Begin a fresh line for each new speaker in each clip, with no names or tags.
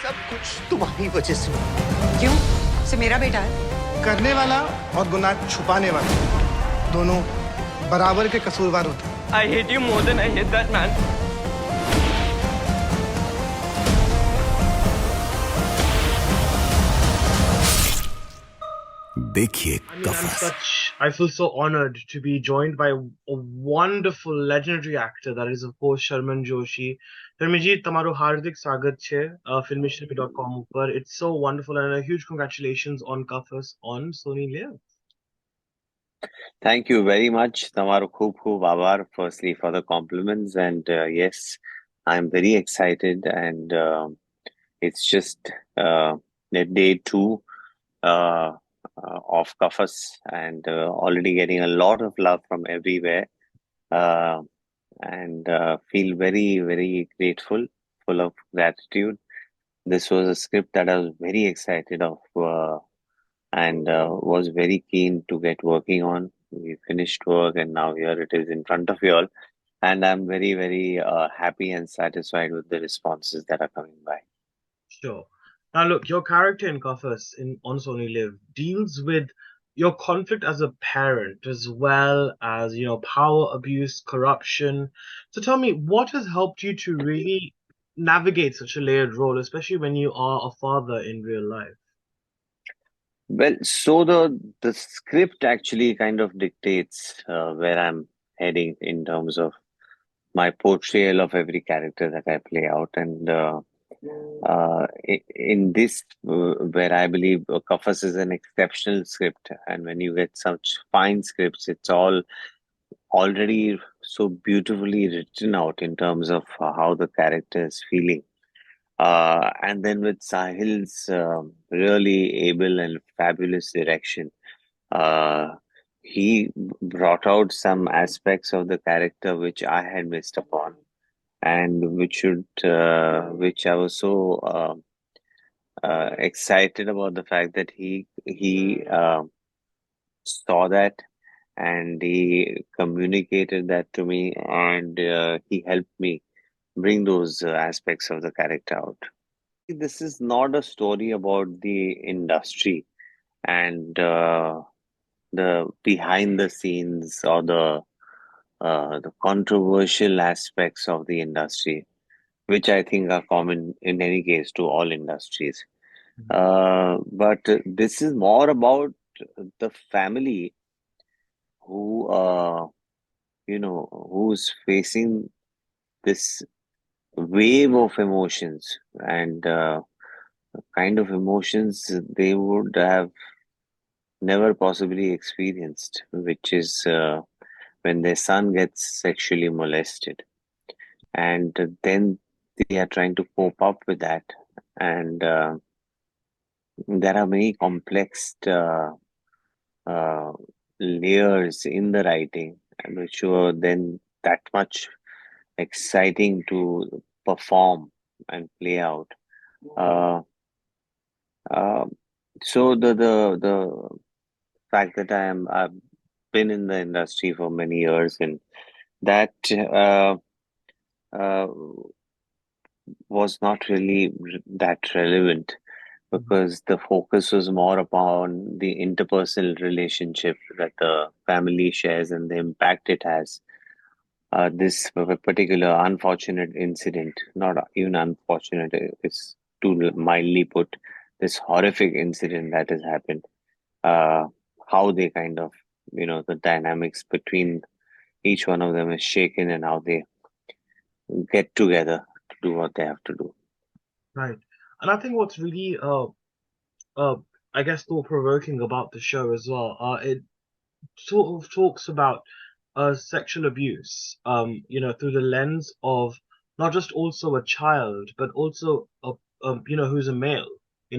सब कुछ तुम्हारी वजह से
क्यों? से मेरा बेटा है?
करने वाला और गुनाह छुपाने वाला दोनों बराबर के कसूरवार होते हैं।
I hate you more than I hate that man.
देखिए कफस।
I feel so honored to be joined by a wonderful, legendary actor that is, of course, Sharman Joshi. Sharmanji, તમારું હાર્દિક સ્વાગત છે filmeshilmy.com ઉપર. It's so wonderful and a huge congratulations on Kafas on Sony LIV.
Thank you very much. Tamaru khub khub abar firstly for the compliments, and yes, I'm very excited, and it's just day 2 of Kafas, and already getting a lot of love from everywhere, and feel very, very grateful, full of gratitude. This was a script that I was very excited of, and was very keen to get working on. We finished work, and now here it is in front of you all, and I'm very, very happy and satisfied with the responses that are coming by.
Sure. Now, look, your character in Kafas on Sony LIV deals with your conflict as a parent as well as, power abuse, corruption. So tell me, what has helped you to really navigate such a layered role, especially when you are a father in real life?
Well, so the script actually kind of dictates where I'm heading in terms of my portrayal of every character that I play out, and in this, where I believe Kafas is an exceptional script, and when you get such fine scripts, it's all already so beautifully written out in terms of how the character is feeling. And then with Sahil's really able and fabulous direction, he brought out some aspects of the character which I had missed upon, and which I was so excited about the fact that he saw that, and he communicated that to me, and he helped me bring those aspects of the character out. This is not a story about the industry and the behind the scenes or the controversial aspects of the industry, which I think are common in any case to all industries. But this is more about the family who, who's facing this wave of emotions, and kind of emotions they would have never possibly experienced, which is when their son gets sexually molested, and then they are trying to cope up with that, and there are many complex layers in the writing, and which were then that much exciting to perform and play out. So the fact that I've been in the industry for many years, and that was not really that relevant, because the focus was more upon the interpersonal relationship that the family shares and the impact it has. This particular unfortunate incident, not even unfortunate, it's too mildly put, this horrific incident that has happened, how they kind of, the dynamics between each one of them is shaken, and how they get together to do what they have to do.
Right. And I think what's really, I guess, thought-provoking about the show as well, it sort of talks about sexual abuse, through the lens of not just also a child, but also who's a male.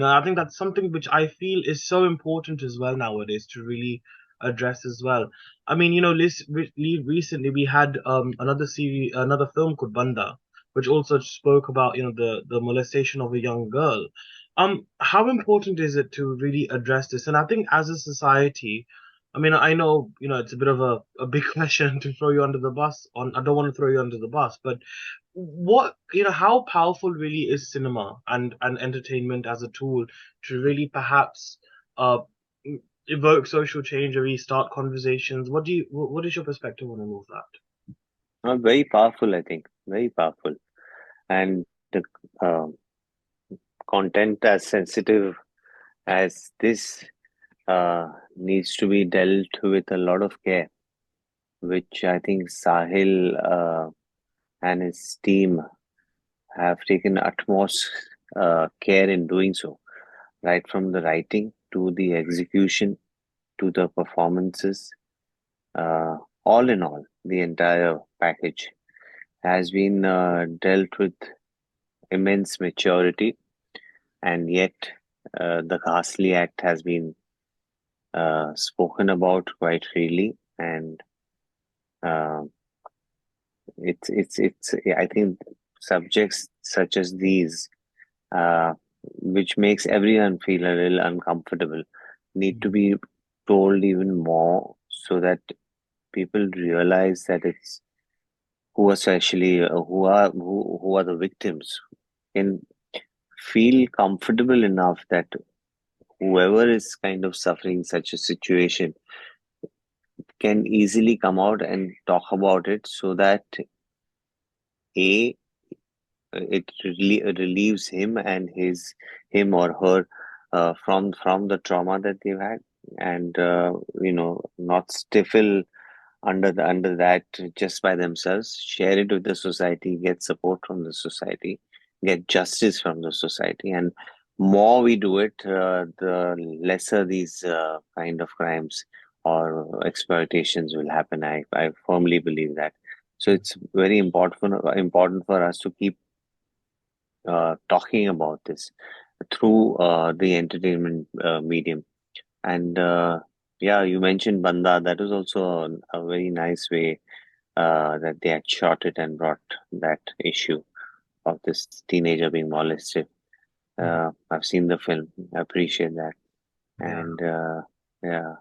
I think that's something which I feel is so important as well nowadays to really address as well. I mean, recently we had another film called Banda, which also spoke about the molestation of a young girl. How important is it to really address this? And I think as a society, I mean, I know, it's a bit of a big question to throw you under the bus on. I don't want to throw you under the bus, but what, how powerful really is cinema and entertainment as a tool to really perhaps uh evoke social change or restart conversations? What is your perspective on all of that?
Very powerful, I think. Very powerful. And the uh, content as sensitive as this needs to be dealt with a lot of care, which I think Sahil and his team have taken utmost care in doing so, right from the writing to the execution to the performances. Uh, all in all, the entire package has been dealt with immense maturity, and yet the ghastly act has been spoken about quite freely, and uh, it's I think subjects such as these, uh, which makes everyone feel a little uncomfortable, need to be told even more so that people realize that it's who especially who are the victims can feel comfortable enough that whoever is kind of suffering such a situation can easily come out and talk about it so that a it relieves him and him or her from the trauma that they've had, and not stifle under that just by themselves. Share it with the society, get support from the society, get justice from the society, and more we do it, the lesser these kind of crimes or exploitations will happen. I firmly believe that. So it's very important for us to keep talking about this through the entertainment medium. And yeah, you mentioned Banda. That was also a very nice way that they had shot it and brought that issue of this teenager being molested. I've seen the film. I appreciate that.
Yeah,
And yeah,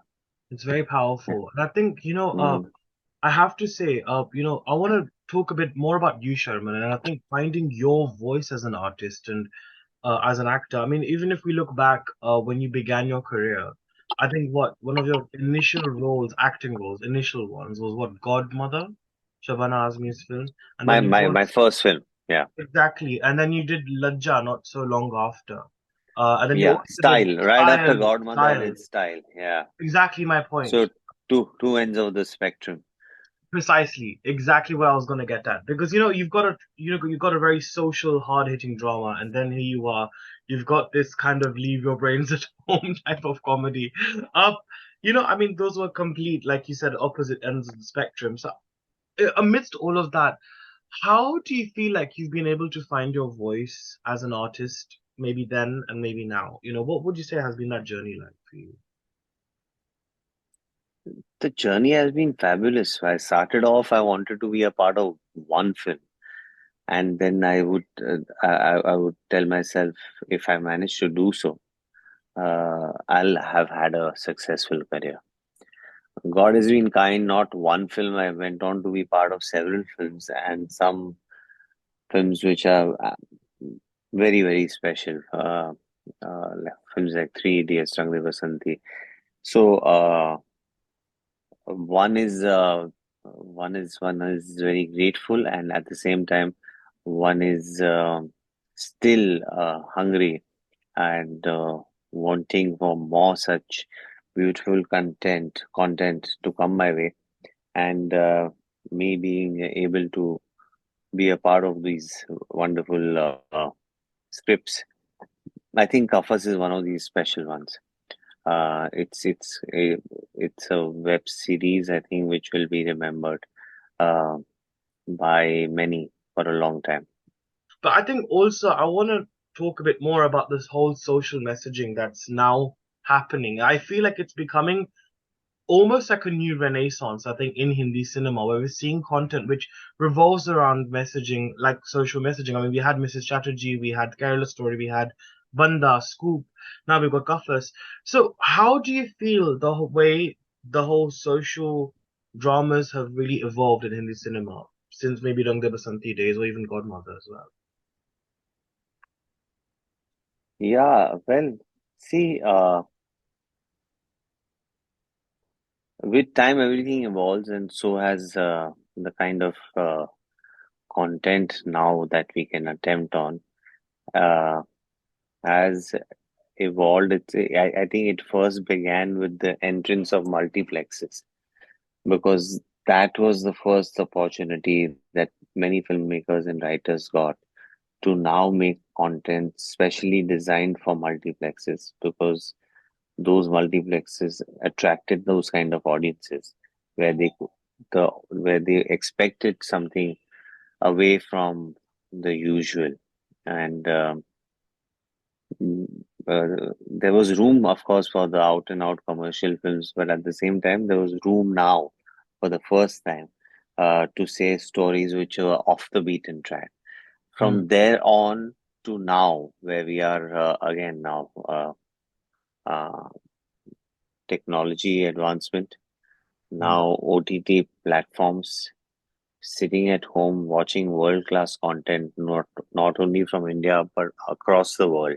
it's very powerful. And I think,
mm,
I have to say, I want to talk a bit more about you, Sharman, and I think finding your voice as an artist and as an actor. I mean, even if we look back when you began your career, I think what one of your initial roles, acting roles, initial ones, was what, Godmother, Shabana Azmi's film, and
my
then you
my
got
my first film. Yeah,
exactly, and then you did Lajja not so long after, and then you
yeah.
also did
Style. Right after
Style,
Godmother, I
Style.
did Style. Yeah.
Exactly my point.
So two ends of the spectrum.
Precisely, exactly where I was gonna get at. Because you've got a very social, hard-hitting drama, and then here you are, you've got this kind of leave your brains at home type of comedy. Uh, I mean, those were complete, like you said, opposite ends of the spectrum. So, amidst all of that, how do you feel like you've been able to find your voice as an artist, maybe then and maybe now? What would you say has been that journey like for you?
The journey has been fabulous. I started off, I wanted to be a part of one film, and then I would tell myself, if I manage to do so, I'll have had a successful career. God has been kind. Not one film. I went on to be part of several films, and some films which are very very special. Films like Three Idiots, Rang De Basanti. So one is one is very grateful, and at the same time one is still hungry and wanting for more such beautiful content to come my way, and me being able to be a part of these wonderful scripts. I think Kafas is one of these special ones. It's a web series, I think, which will be remembered uh, by many for a long time.
But I think also I want to talk a bit more about this whole social messaging that's now happening. I feel like it's becoming almost like a new renaissance, I think, in Hindi cinema, where we're seeing content which revolves around messaging, like social messaging. I mean, we had Mrs. Chatterjee, we had Kerala Story, we had Banda, Scoop, now we've got Kafas. So, how do you feel way the whole social dramas have really evolved in Hindi cinema? since maybe Rang De Basanti days or even Godmother as well.
Yeah, well, see, with time everything evolves, and so has the kind of content now that we can attempt on uh, has evolved. I think it first began with the entrance of multiplexes because that was the first opportunity that many filmmakers and writers got to now make content specially designed for multiplexes because those multiplexes attracted those kind of audiences where where they expected something away from the usual and mm, there was room of course for the out and out commercial films, but at the same time there was room now for the first time to say stories which are off the beaten track. From there on to now where we are again now uh, technology advancement, now OTT platforms, sitting at home watching world-class content, not only from India but across the world.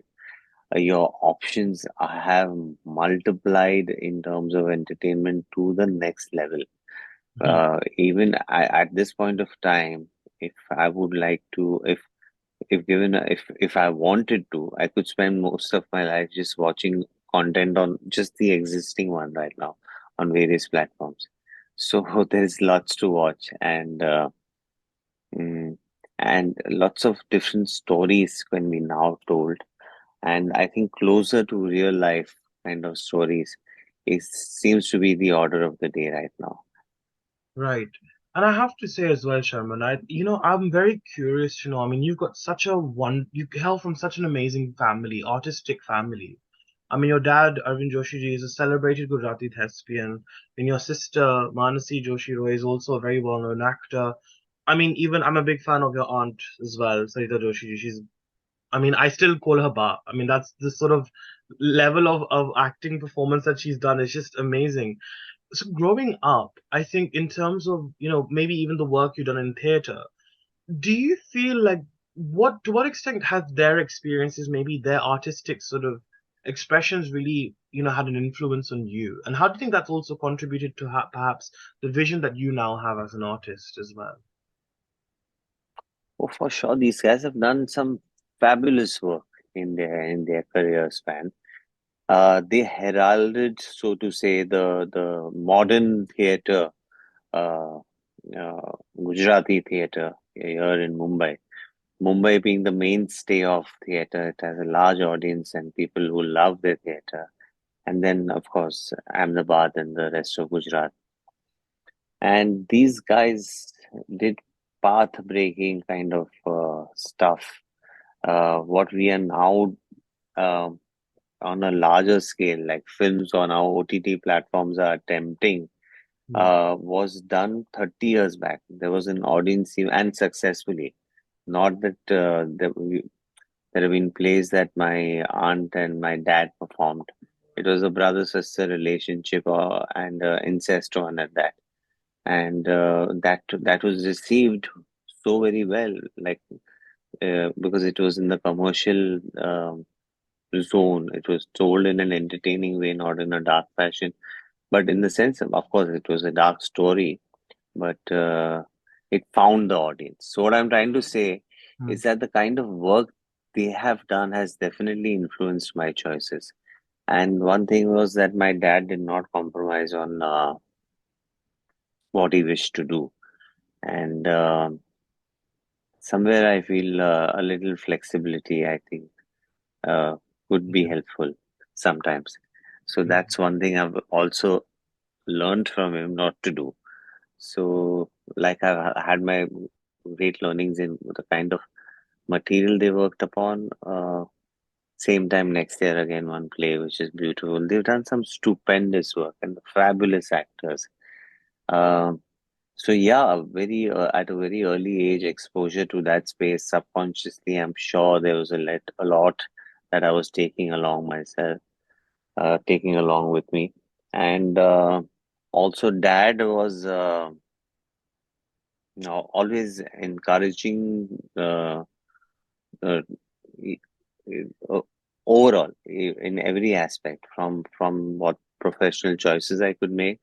Your options have multiplied in terms of entertainment to the next level. Even at this point of time, if I would like to, if I wanted to, I could spend most of my life just watching content on just the existing one right now on various platforms. So there's lots to watch mm, and lots of different stories can be now told. And I think closer to real life kind of stories is seems to be the order of the day right now.
Right. And I have to say as well, Sharman, I'm very curious to know. I mean, you've got you hail from such an amazing family, artistic family. I mean, your dad, Arvind Joshi ji, is a celebrated Gujarati thespian, and your sister, Manasi Joshi Roy, is also a very well-known actor. I mean, even I'm a big fan of your aunt as well, Sarita Joshi ji. I mean, I still call her Ba. I mean, that's the sort of level of acting performance that she's done is just amazing. So growing up, I think in terms of, maybe even the work you've done in theater, do you feel like to what extent has their experiences, maybe their artistic sort of expressions really, had an influence on you? And how do you think that's also contributed to perhaps the vision that you now have as an artist as well?
Oh, for sure, these guys have done some fabulous work in their career span. They heralded, so to say, the modern theater, uh, Gujarati theater here in Mumbai. Mumbai being the mainstay of theater, it has a large audience and people who love their theater. And then, of course, Ahmedabad and the rest of Gujarat. And these guys did path-breaking kind of stuff. What we are now um on a larger scale, like films on our OTT platforms are attempting, was done 30 years back. There was an audience and successfully. Not that there have been plays that my aunt and my dad performed. It was a brother-sister relationship and incest one at that. And that was received so very well, like because it was in the commercial zone. It was told in an entertaining way, not in a dark fashion. But in the sense of course, it was a dark story, but it found the audience. So what I'm trying to say is that the kind of work they have done has definitely influenced my choices. And one thing was that my dad did not compromise on what he wished to do, and somewhere I feel a little flexibility. I think would be helpful sometimes. So that's one thing I've also learned from him not to do. So, like I've had my great learnings in the kind of material they worked upon. Same time next year again one play which is beautiful. They've done some stupendous work and fabulous actors. Um, so yeah, very at a very early age, exposure to that space subconsciously. I'm sure there was a lot that I was taking along myself, taking along with me, and also dad was. always encouraging uh, e- uh, overall in every aspect, from what professional choices I could make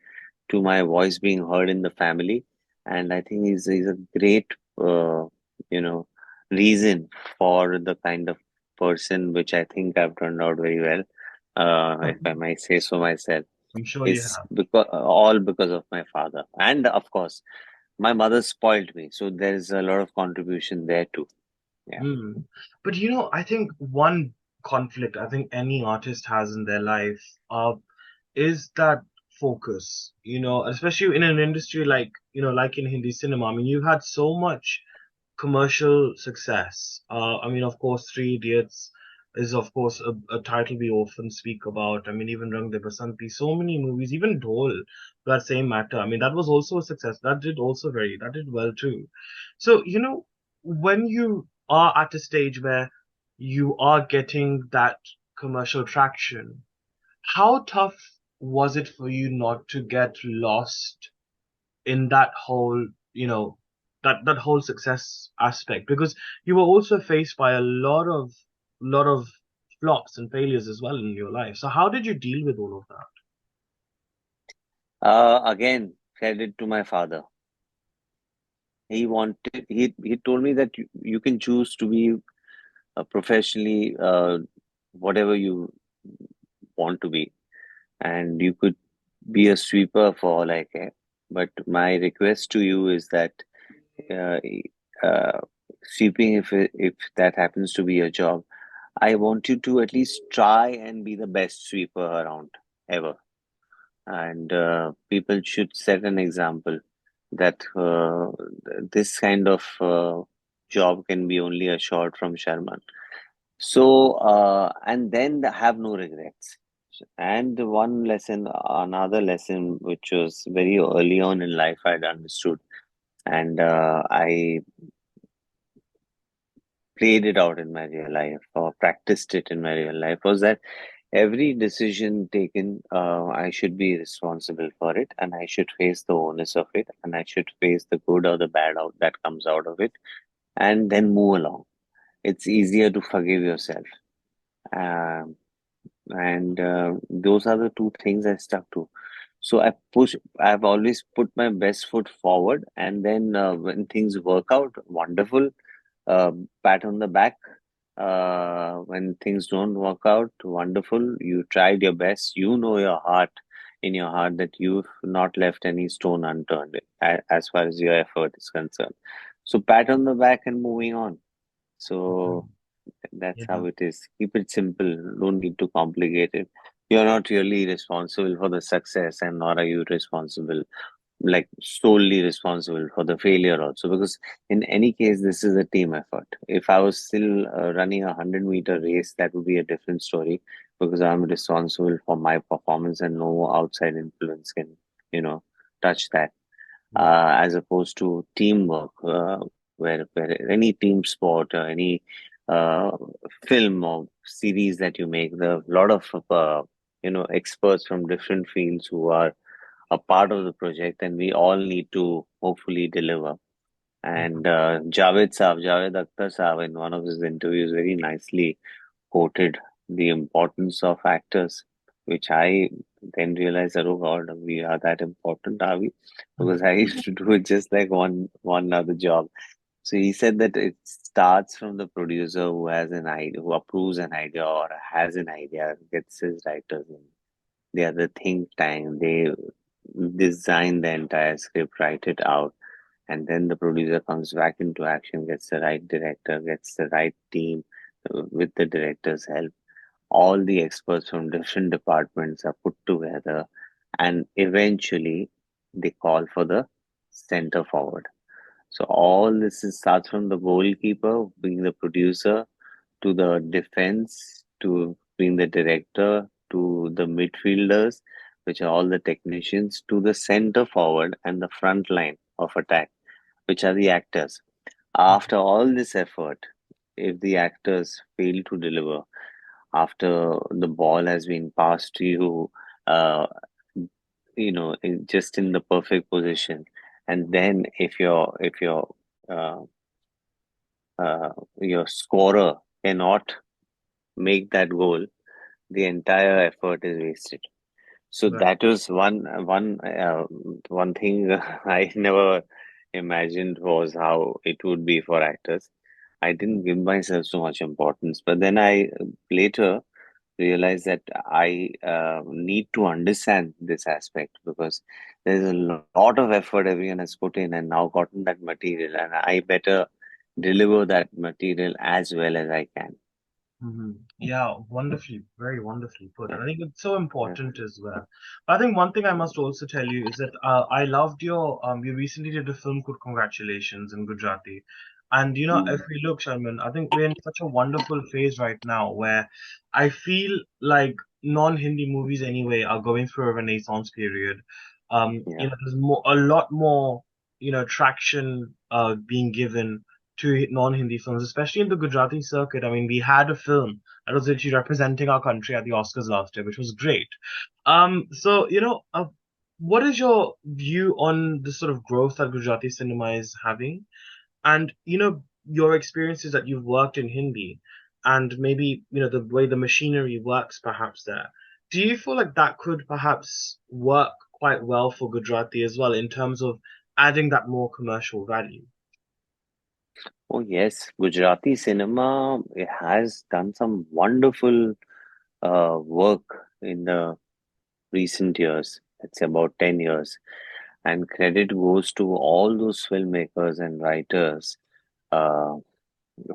to my voice being heard in the family. And I think he's a great uh, you know reason for the kind of person which I think I've turned out very well, if I might say so myself.
I'm sure you
Is
have.
because all because of my father, and of course my mother spoiled me, so there is a lot of contribution there too. Yeah.
Mm. But I think one conflict I think any artist has in their life is that focus, especially in an industry like, like in Hindi cinema. I mean, you've had so much commercial success. I mean, of course, Three Idiots is, of course, a title we often speak about. I mean, even Rang De Basanti, so many movies, even Dhol, for that same matter. I mean, that was also a success. That did well too. So, when you are at a stage where you are getting that commercial traction, how tough was it for you not to get lost in that whole, that whole success aspect? Because you were also faced by a lot of flops and failures as well in your life. So how did you deal with all of that?
Again, credit to my father. He told me that you can choose to be professionally whatever you want to be, and you could be a sweeper for all I care. But my request to you is that uh, uh, sweeping, if that happens to be your job, I want you to at least try and be the best sweeper around ever. And people should set an example that this kind of job can be only assured from Sharman. So, and then have no regrets. And another lesson, which was very early on in life, I'd understood, and I played it out in my real life or practiced it in my real life, was that every decision taken, I should be responsible for it, and I should face the onus of it, and I should face the good or the bad out that comes out of it, and then move along. It's easier to forgive yourself. Um, and those are the two things I stuck to. So I've always put my best foot forward, and then when things work out, wonderful, uh, pat on the back. When things don't work out, wonderful, you tried your best. You know in your heart, that you've not left any stone unturned as far as your effort is concerned. So pat on the back and moving on. So that's
Yeah.
how it is. Keep it simple. Don't need to complicate it. You're not really responsible for the success, and nor are you responsible, like solely responsible for the failure also. Because in any case, this is a team effort. If I was still running a 100-meter race, that would be a different story, because I'm responsible for my performance and no outside influence can, you know, touch that. As opposed to teamwork, where any team sport or any uh, film or series that you make, there are a lot of experts from different fields who are a part of the project, and we all need to hopefully deliver. And Javed Akhtar Saab, in one of his interviews, very nicely quoted the importance of actors, which I then realized that, oh God, we are that important, are we? Because I used to do it just like one other job. So he said that it starts from the producer who has an idea, who approves an idea or has an idea, gets his writers in. They are the think tank. They design the entire script, write it out, and then the producer comes back into action, gets the right director, gets the right team with the director's help. All the experts from different departments are put together, and eventually they call for the center forward. So all starts from the goalkeeper being the producer, to the defense, to being the director, to the midfielders, which are all the technicians, to the center forward and the front line of attack, which are the actors. After all this effort, if the actors fail to deliver, after the ball has been passed to you, uh, just in the perfect position, and then uh, your scorer cannot make that goal, the entire effort is wasted. So
Right.
that was one thing I never imagined was how it would be for actors. I didn't give myself so much importance, but then I later realized that I need to understand this aspect because there's a lot of effort everyone has put in and now gotten that material, and I better deliver that material as well as I can.
Yeah, wonderfully, very wonderfully put.
Yeah,
And I think it's so
yeah.
important as well. I think one thing I must also tell you is that I loved your you recently did a film called Congratulations in Gujarati. And if
Mm,
we look, Sharman, I think we're in such a wonderful phase right now where I feel like non-Hindi movies anyway are going through a renaissance period.
yeah.
There's a lot more, traction being given to non-Hindi films, especially in the Gujarati circuit. I mean, we had a film that was literally representing our country at the Oscars last year, which was great. So what is your view on the sort of growth that Gujarati cinema is having, and your experiences that you've worked in Hindi, and maybe the way the machinery works, perhaps there. Do you feel like that could perhaps work quite well for Gujarati as well in terms of adding that more commercial value?
Oh yes, Gujarati cinema has done some wonderful work in the recent years. It's about 10 years. And credit goes to all those filmmakers and writers uh,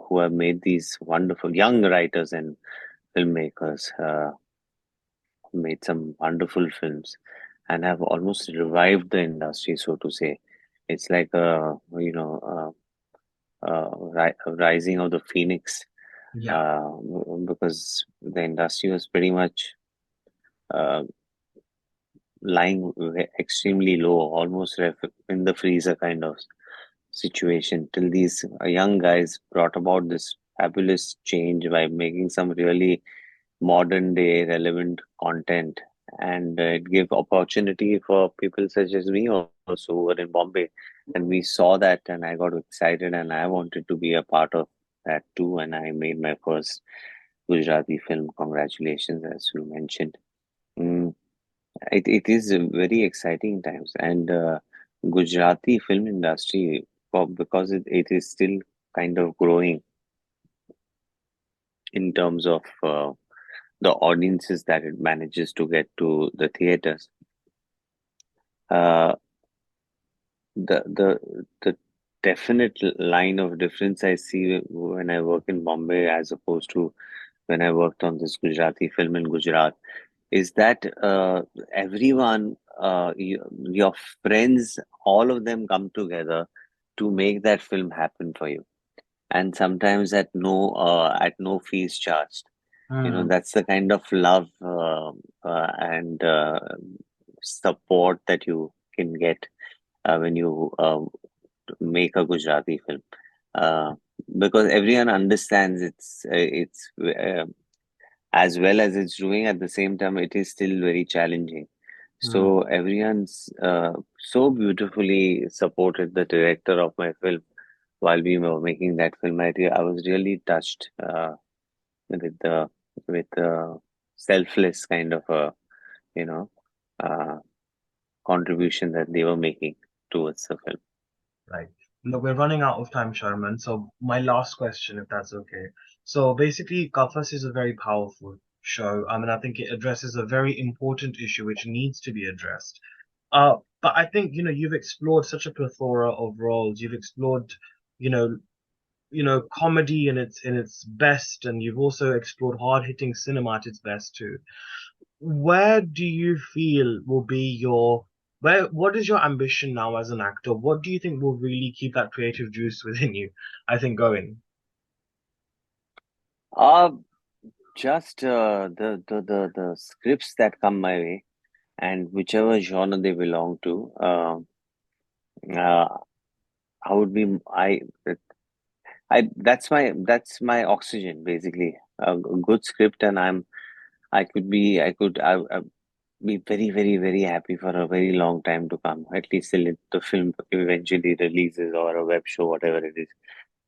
who have made these wonderful young writers and filmmakers made some wonderful films and have almost revived the industry, so to say. It's like a rising of the phoenix
Yeah.
because the industry was pretty much uh, lying extremely low, almost in the freezer kind of situation, till these young guys brought about this fabulous change by making some really modern day relevant content, and it gave opportunity for people such as me also who were in Bombay, and we saw that and I got excited and I wanted to be a part of that too, and I made my first Gujarati film. Congratulations, as you mentioned. Mm, it is very exciting times, and Gujarati film industry, because it is still kind of growing in terms of the audiences that it manages to get to the theaters. Uh, the definite line of difference I see when I work in Bombay as opposed to when I worked on this Gujarati film in Gujarat is that everyone, your friends, all of them come together to make that film happen for you, and sometimes at no fees charged.
Hmm.
That's the kind of love and support that you can get when you make a Gujarati film. Uh, because everyone understands it's as well as it's doing, at the same time it is still very challenging.
Hmm.
So everyone's so beautifully supported the director of my film while we were making that film. I was really touched with the selfless kind of a you know uh, contribution that they were making towards the film.
Right. Look, we're running out of time, Sharman. So my last question, if that's okay. So basically, Kafas is a very powerful show. I mean, I think it addresses a very important issue which needs to be addressed. But I think, you've explored such a plethora of roles. You've explored, you know, comedy in its best, and you've also explored hard-hitting cinema at its best too. Where do you feel will be what is your ambition now as an actor? What do you think will really keep that creative juice within you, I think, going?
Uh, just the scripts that come my way, and whichever genre they belong to, uh, I would be I that's my oxygen basically. A good script, and I could be I could be very, very, very happy for a very long time to come, at least till the film eventually releases or a web show, whatever it is.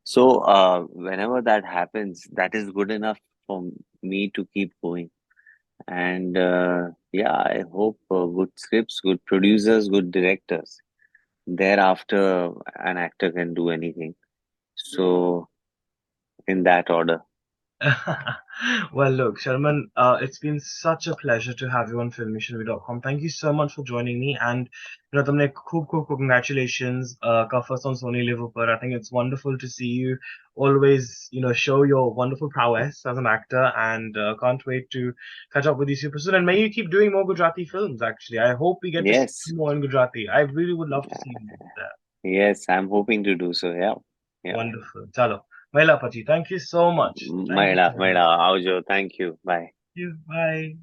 So, whenever that happens, that is good enough for me to keep going. And yeah, I hope good scripts, good producers, good directors. Thereafter, an actor can do anything. So, in that order.
Well, look, Sharman, it's been such a pleasure to have you on filmishilmy.com. Thank you so much for joining me. And, tumne खूब congratulations, Kafas on Sony LIV पर. I think it's wonderful to see you always, show your wonderful prowess as an actor. And can't wait to catch up with you super soon. And may you keep doing more Gujarati films, actually. I hope we get to see
Yes,
you more in Gujarati. I really would love to see you there.
yes, I'm hoping to do so. Yeah, yeah.
Wonderful. Chalo. Maila Pachi, thank you so much. Thank you so much.
Maida, Aujo, thank you. Bye.
Thank you. Bye.